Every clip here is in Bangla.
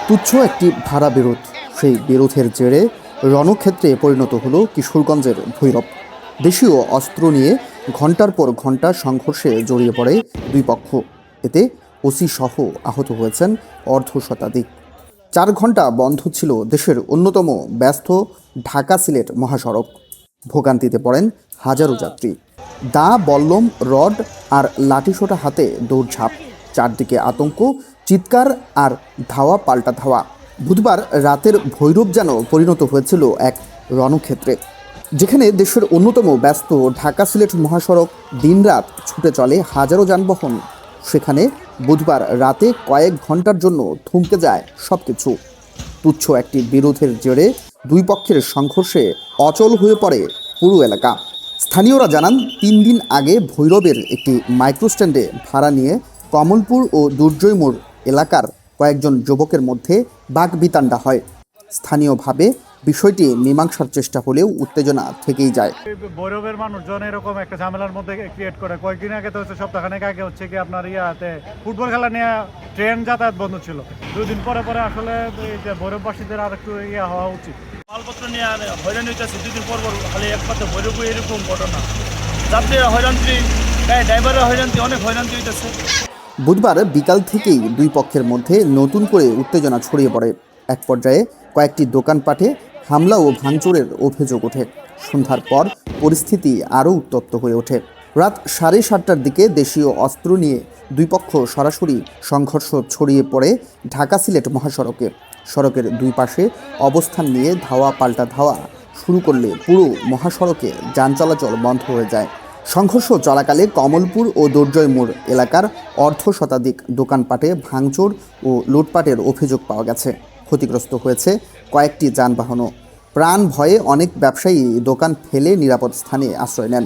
তুচ্ছ একটি ভাড়া বিরোধ, সেই বিরোধের জেরে রণক্ষেত্রে পরিণত হলো কিশোরগঞ্জের ভৈরব। দেশীয় অস্ত্র নিয়ে ঘণ্টার পর ঘণ্টা সংঘর্ষে জড়িয়ে পড়ে দুই পক্ষ। এতে ওসি সহ আহত হয়েছেন অর্ধশতাধিক। 4 ঘণ্টা বন্ধ ছিল দেশের অন্যতম ব্যস্ত ঢাকা সিলেট মহাসড়ক। ভোগান্তিতে পড়েন হাজারো যাত্রী। দা, বল্লম, রড আর লাঠিসোঁটা হাতে দৌড়ঝাঁপ, চারদিকে আতঙ্ক, চিৎকার আর ধাওয়া পাল্টা ধাওয়া। বুধবার রাতের ভৈরব যেন পরিণত হয়েছিল এক রণক্ষেত্রে, যেখানে দেশের অন্যতম ব্যস্ত ঢাকা সিলেট মহাসড়ক দিনরাত ছুটে চলে হাজারো যানবাহন। সেখানে বুধবার রাতে কয়েক ঘন্টার জন্য থমকে যায় সব কিছু। তুচ্ছ একটি বিরোধের জেরে দুই পক্ষের সংঘর্ষে অচল হয়ে পড়ে পুরো এলাকা। স্থানীয়রা জানান, 3 দিন আগে ভৈরবের একটি মাইক্রোস্ট্যান্ডে ভাড়া নিয়ে কমলপুর ও দুর্জয় মোড় এলাকার কয়েকজন যুবকের মধ্যে বাকবিতণ্ডা হয়। স্থানীয়ভাবে বিষয়টি মীমাংসার চেষ্টা হলেও উত্তেজনা থেকেই যায়। ভৈরবের মানুষজন এরকম একটা ঝামেলার মধ্যে ক্রিয়েট করে। কয়েকদিন আগে তো হচ্ছে, সপ্তাহখানেক আগে হচ্ছে কি আপনার ইয়াতে ফুটবল খেলা নিয়ে ট্রেন যাতায়াত বন্ধ ছিল। 2 দিন পরে পরে আসলে এই যে ভৈরববাসীদের আর একটু ইয়া হওয়া উচিত। মালপত্র নিয়ে হয়রানি হইতেছে 2 দিন পর পর, খালি একমাত্র ভৈরব এরকম ঘটনা। যাত্রীরা হয়রানি, ড্রাইভারের হয়রানি, অনেক হয়রানি হইতেছে। বুধবার বিকাল থেকেই দুই পক্ষের মধ্যে নতুন করে উত্তেজনা ছড়িয়ে পড়ে। এক পর্যায়ে কয়েকটি দোকানপাটে হামলা ও ভাঙচুরের অভিযোগ ওঠে। সন্ধ্যার পর পরিস্থিতি আরও উত্তপ্ত হয়ে ওঠে। রাত 7:30টার দিকে দেশীয় অস্ত্র নিয়ে দুই পক্ষ সরাসরি সংঘর্ষ ছড়িয়ে পড়ে ঢাকা সিলেট মহাসড়কে। সড়কের দুই পাশে অবস্থান নিয়ে ধাওয়া পাল্টা ধাওয়া শুরু করলে পুরো মহাসড়কে যান চলাচল বন্ধ হয়ে যায়। সংঘর্ষ চলাকালে কমলপুর ও দুর্জয় মোড় এলাকার অর্ধশতাধিক দোকানপাটে ভাঙচুর ও লুটপাটের অভিযোগ পাওয়া গেছে। ক্ষতিগ্রস্ত হয়েছে কয়েকটি যানবাহনও। প্রাণ ভয়ে অনেক ব্যবসায়ী দোকান ফেলে নিরাপদ স্থানে আশ্রয় নেন।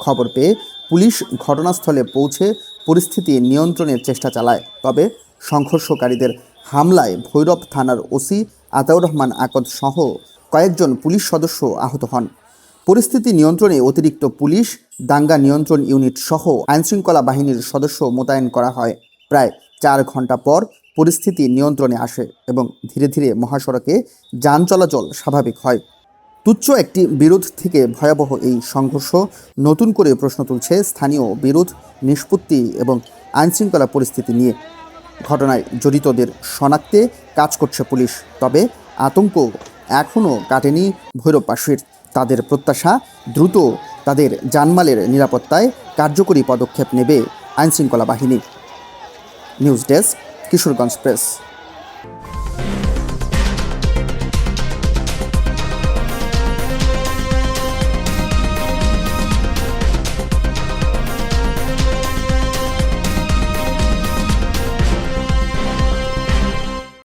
খবর পেয়ে পুলিশ ঘটনাস্থলে পৌঁছে পরিস্থিতি নিয়ন্ত্রণের চেষ্টা চালায়। তবে সংঘর্ষকারীদের হামলায় ভৈরব থানার ওসি আতাউর রহমান আকদ সহ কয়েকজন পুলিশ সদস্য আহত হন। পরিস্থিতি নিয়ন্ত্রণে অতিরিক্ত পুলিশ, দাঙ্গা নিয়ন্ত্রণ ইউনিট সহ আইনশৃঙ্খলা বাহিনীর সদস্য মোতায়েন করা হয়। প্রায় 4 ঘন্টা পর পরিস্থিতি নিয়ন্ত্রণে আসে এবং ধীরে ধীরে মহাসড়কে যান চলাচল স্বাভাবিক হয়। তুচ্ছ একটি বিরোধ থেকে ভয়াবহ এই সংঘর্ষ নতুন করে প্রশ্ন তুলছে স্থানীয় বিরোধ নিষ্পত্তি এবং আইনশৃঙ্খলা পরিস্থিতি নিয়ে। ঘটনায় জড়িতদের শনাক্তে কাজ করছে পুলিশ। তবে আতঙ্ক এখনও কাটেনি ভৈরববাসীর। তাদের প্রত্যাশা, দ্রুত তাদের জানমালের নিরাপত্তায় কার্যকরী পদক্ষেপ নেবে আইনশৃঙ্খলা বাহিনী। News desk, Kishoreganj press.